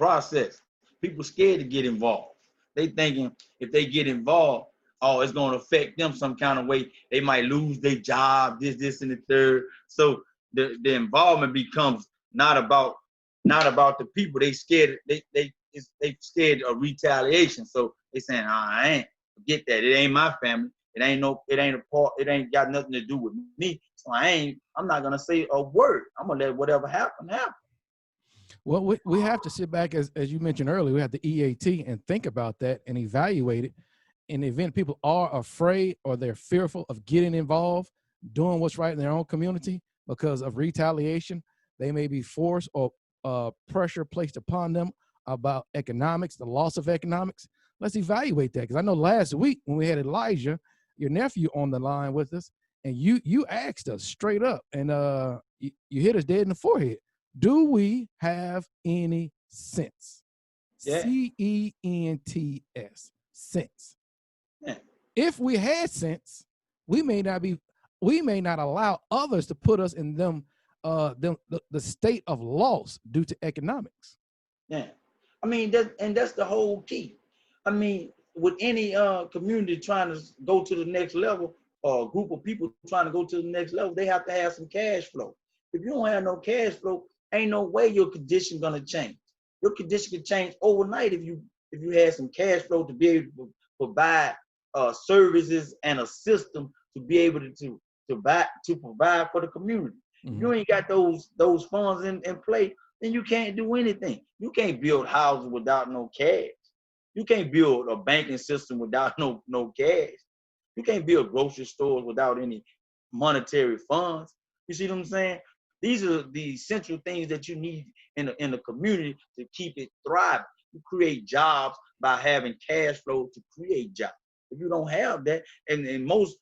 process. People scared to get involved. They thinking if they get involved, oh, it's going to affect them some kind of way. They might lose their job, this, and the third. So the involvement becomes not about the people. They scared. They scared of retaliation. So they saying, I ain't forget that. It ain't my family. It ain't a part. It ain't got nothing to do with me. So I'm not gonna say a word. I'm gonna let whatever happen happen. Well, we have to sit back, as you mentioned earlier, we have the EAT and think about that and evaluate it. In the event people are afraid or they're fearful of getting involved, doing what's right in their own community because of retaliation, they may be forced or pressure placed upon them about economics, the loss of economics. Let's evaluate that, because I know last week when we had Elijah, your nephew, on the line with us, and you asked us straight up, and you hit us dead in the forehead. Do we have any sense? Yeah. CENTS, sense. Yeah. If we had sense, we may not allow others to put us in the state of loss due to economics. Yeah. I mean, that's the whole key. I mean, with any community trying to go to the next level, or a group of people trying to go to the next level, they have to have some cash flow. If you don't have no cash flow, ain't no way your condition gonna change. Your condition can change overnight if you had some cash flow to be able to provide services and a system to be able to provide for the community. Mm-hmm. If you ain't got those funds in play, then you can't do anything. You can't build houses without no cash. You can't build a banking system without no cash. You can't build grocery stores without any monetary funds. You see what I'm saying? These are the essential things that you need in the community to keep it thriving. You create jobs by having cash flow to create jobs. If you don't have that, and when most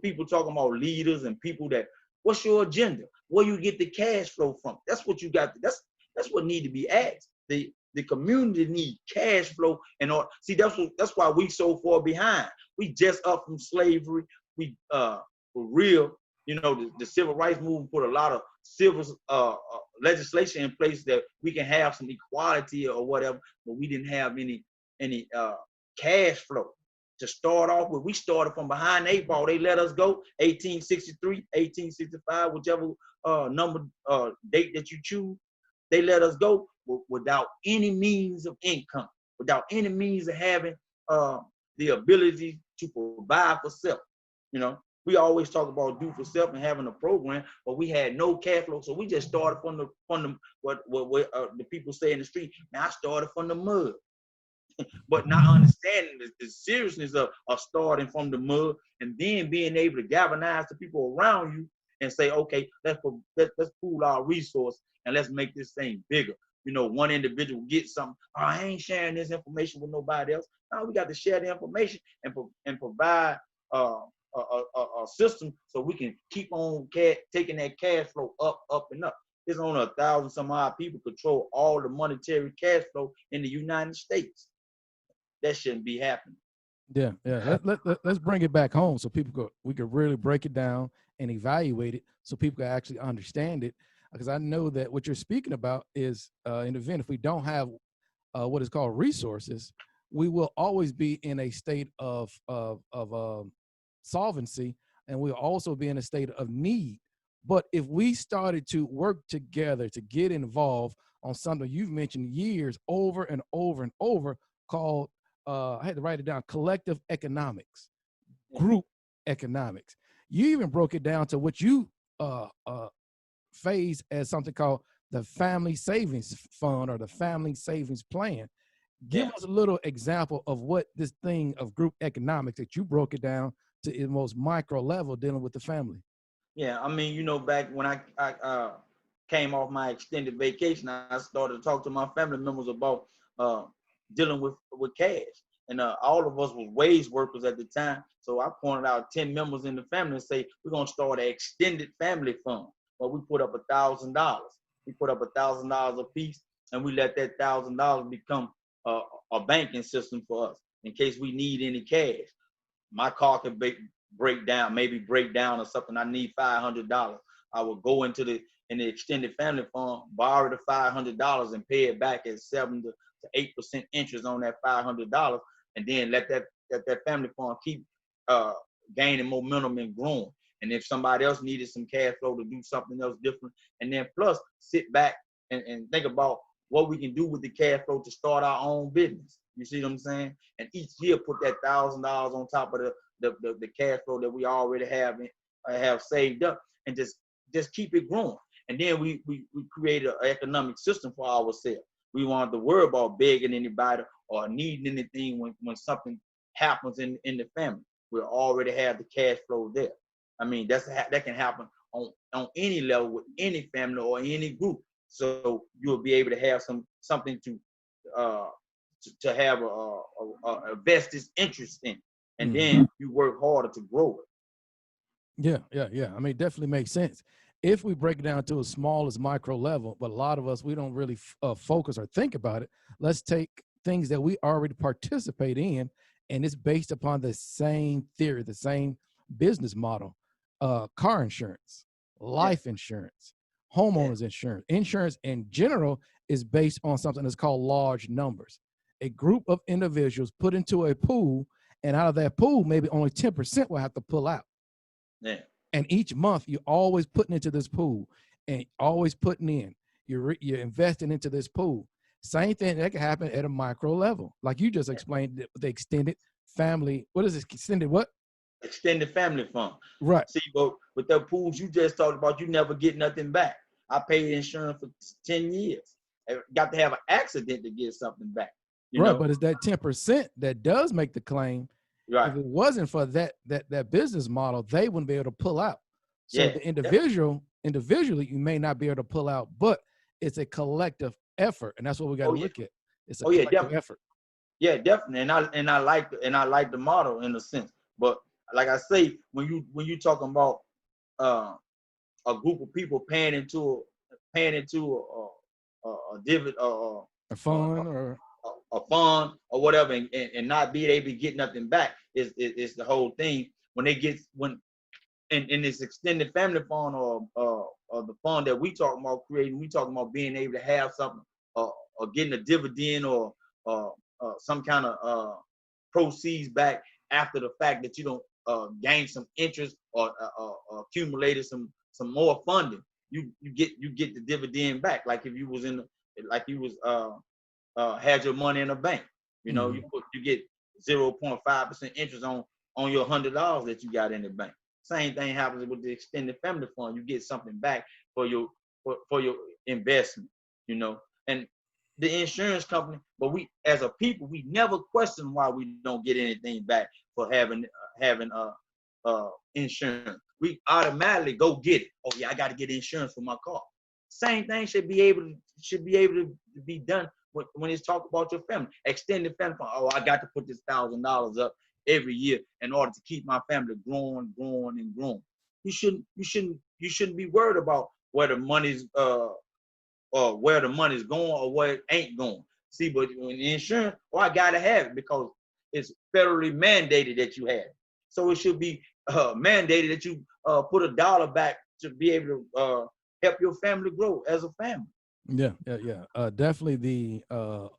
people talking about leaders and people that, what's your agenda? Where you get the cash flow from? That's what you got. That's what need to be asked. The community need cash flow, and see that's why we so far behind. We just up from slavery. We for real. You know, the civil rights movement put a lot of civil legislation in place that we can have some equality or whatever, but we didn't have any cash flow to start off with. We started from behind the 8 ball. They let us go 1863, 1865, whichever number date that you choose. They let us go without any means of income, without any means of having the ability to provide for self. You know, we always talk about do for self and having a program, but we had no cash flow, so we just started from the what the people say in the street. Man, I started from the mud. But not understanding the seriousness of starting from the mud and then being able to galvanize the people around you and say, okay, let's pool our resources and let's make this thing bigger. You know, one individual gets something. Oh, I ain't sharing this information with nobody else. Now we got to share the information and provide a system so we can keep on taking that cash flow up, and up. There's only 1,000 some odd people control all the monetary cash flow in the United States. That shouldn't be happening. Yeah. Let's bring it back home so we could really break it down and evaluate it so people can actually understand it. Because I know that what you're speaking about is in the event if we don't have what is called resources, we will always be in a state of solvency, and we'll also be in a state of need. But if we started to work together to get involved on something you've mentioned years over and over and over called, I had to write it down, collective economics, group economics. You even broke it down to what you phase as something called the family savings fund or the family savings plan. Give us a little example of what this thing of group economics that you broke it down to the most micro level dealing with the family. Yeah, I mean, you know, back when I came off my extended vacation, I started to talk to my family members about dealing with cash. And all of us was wage workers at the time. So I pointed out 10 members in the family and say, we're going to start an extended family fund. But we put up $1,000. We put up $1,000 a piece, and we let that $1,000 become a banking system for us in case we need any cash. My car could break down or something. I need $500. I would go into in the extended family fund, borrow the $500 and pay it back at 7 to 8% interest on that $500, and then let that family fund keep uh, gaining momentum and growing. And if somebody else needed some cash flow to do something else different, and then plus sit back and think about what we can do with the cash flow to start our own business. You see what I'm saying? And each year put that $1,000 on top of the cash flow that we already have saved up, and just keep it growing. And then we created an economic system for ourselves. We wanted to worry about begging anybody or needing anything when something happens in the family. We already have the cash flow there. I mean, that can happen on any level with any family or any group. So you'll be able to have something to have a vested interest in, and then you work harder to grow it. Yeah. I mean, it definitely makes sense if we break it down to as small as micro level. But a lot of us, we don't really focus or think about it. Let's take things that we already participate in, and it's based upon the same theory, the same business model. Car insurance, life insurance, homeowners insurance in general is based on something that's called large numbers. A group of individuals put into a pool, and out of that pool, maybe only 10% will have to pull out. Yeah. And each month, you're always putting into this pool and always putting in. You're investing into this pool. Same thing that can happen at a micro level, like you just explained. The extended family. What is it? Extended what? Extended family fund. Right. See, but with the pools you just talked about, you never get nothing back. I paid insurance for 10 years. I got to have an accident to get something back. You know? But it's that 10% that does make the claim. Right. If it wasn't for that business model, they wouldn't be able to pull out. So the individually, you may not be able to pull out, but it's a collective effort, and that's what we got to look at. It's a collective effort. Yeah, definitely. And I like the model in a sense. But like I say, when you talking about a group of people paying into a dividend, a fund or a fund or whatever, and not being able to get nothing back is the whole thing. When in this extended family fund or the fund that we talking about creating, we talking about being able to have something or getting a dividend or some kind of proceeds back after the fact that you don't gain some interest or accumulated some more funding. You get the dividend back, like if you was had your money in a bank. You know, you get 0.5% interest on your $100 that you got in the bank. Same thing happens with the extended family fund. You get something back for your investment. You know, and the insurance company, but we as a people, we never question why we don't get anything back for having insurance. We automatically go get it. Oh yeah, I got to get insurance for my car. Same thing should be able to be done when it's talk about your family. Extended family fund. Oh, I got to put this $1,000 up every year in order to keep my family growing. You shouldn't be worried about where the money's or where the money's going or where it ain't going. See, but in insurance, I gotta have it because it's federally mandated that you have it. So it should be mandated that you put $1 back to be able to help your family grow as a family. Yeah. Definitely the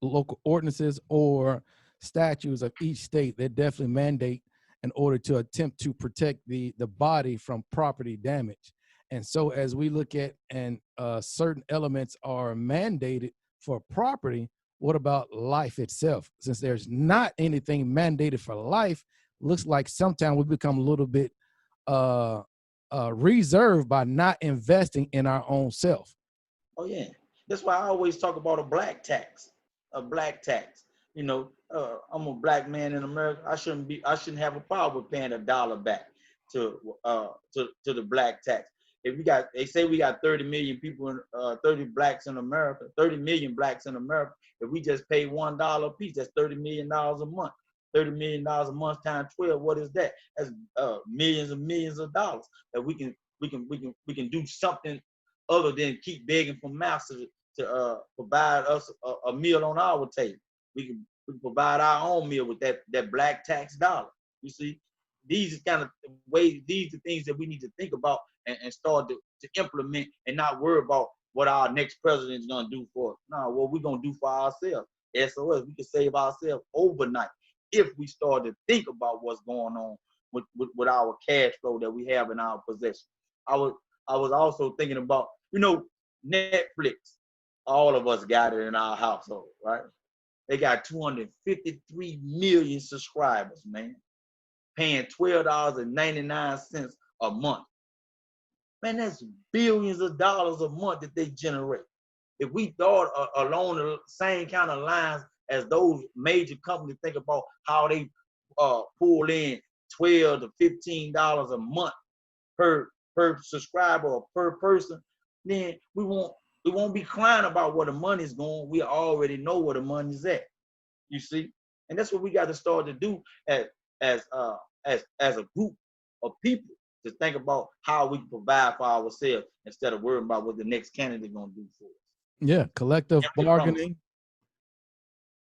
local ordinances or statutes of each state, they definitely mandate in order to attempt to protect the body from property damage. And so as we look at and certain elements are mandated for property, what about life itself? Since there's not anything mandated for life, looks like sometimes we become a little bit reserved by not investing in our own self. Oh yeah, that's why I always talk about a black tax. You know, I'm a black man in America. I shouldn't have a problem with paying $1 back to the black tax. If they say we got 30 million people, 30 blacks in America, 30 million blacks in America. If we just pay $1 a piece, that's $30 million a month. $30 million a month times 12. What is that? That's millions and millions of dollars that we can do something other than keep begging for masters to provide us a meal on our table. We can provide our own meal with that black tax dollar. You see, these are kind of ways, these are things that we need to think about and start to implement and not worry about what our next president is gonna do for us. No, what we're gonna do for ourselves. SOS, we can save ourselves overnight if we start to think about what's going on with our cash flow that we have in our possession. I was also thinking about, Netflix. All of us got it in our household, right? They got 253 million subscribers, man, paying $12.99 a month. Man, that's billions of dollars a month that they generate. If we thought along the same kind of lines as those major companies think about how they pull in $12 to $15 a month per subscriber or per person, then we won't be crying about where the money's going. We already know where the money's at. You see, and that's what we got to start to do as a group of people, to think about how we can provide for ourselves instead of worrying about what the next candidate gonna do for us. Yeah, collective bargaining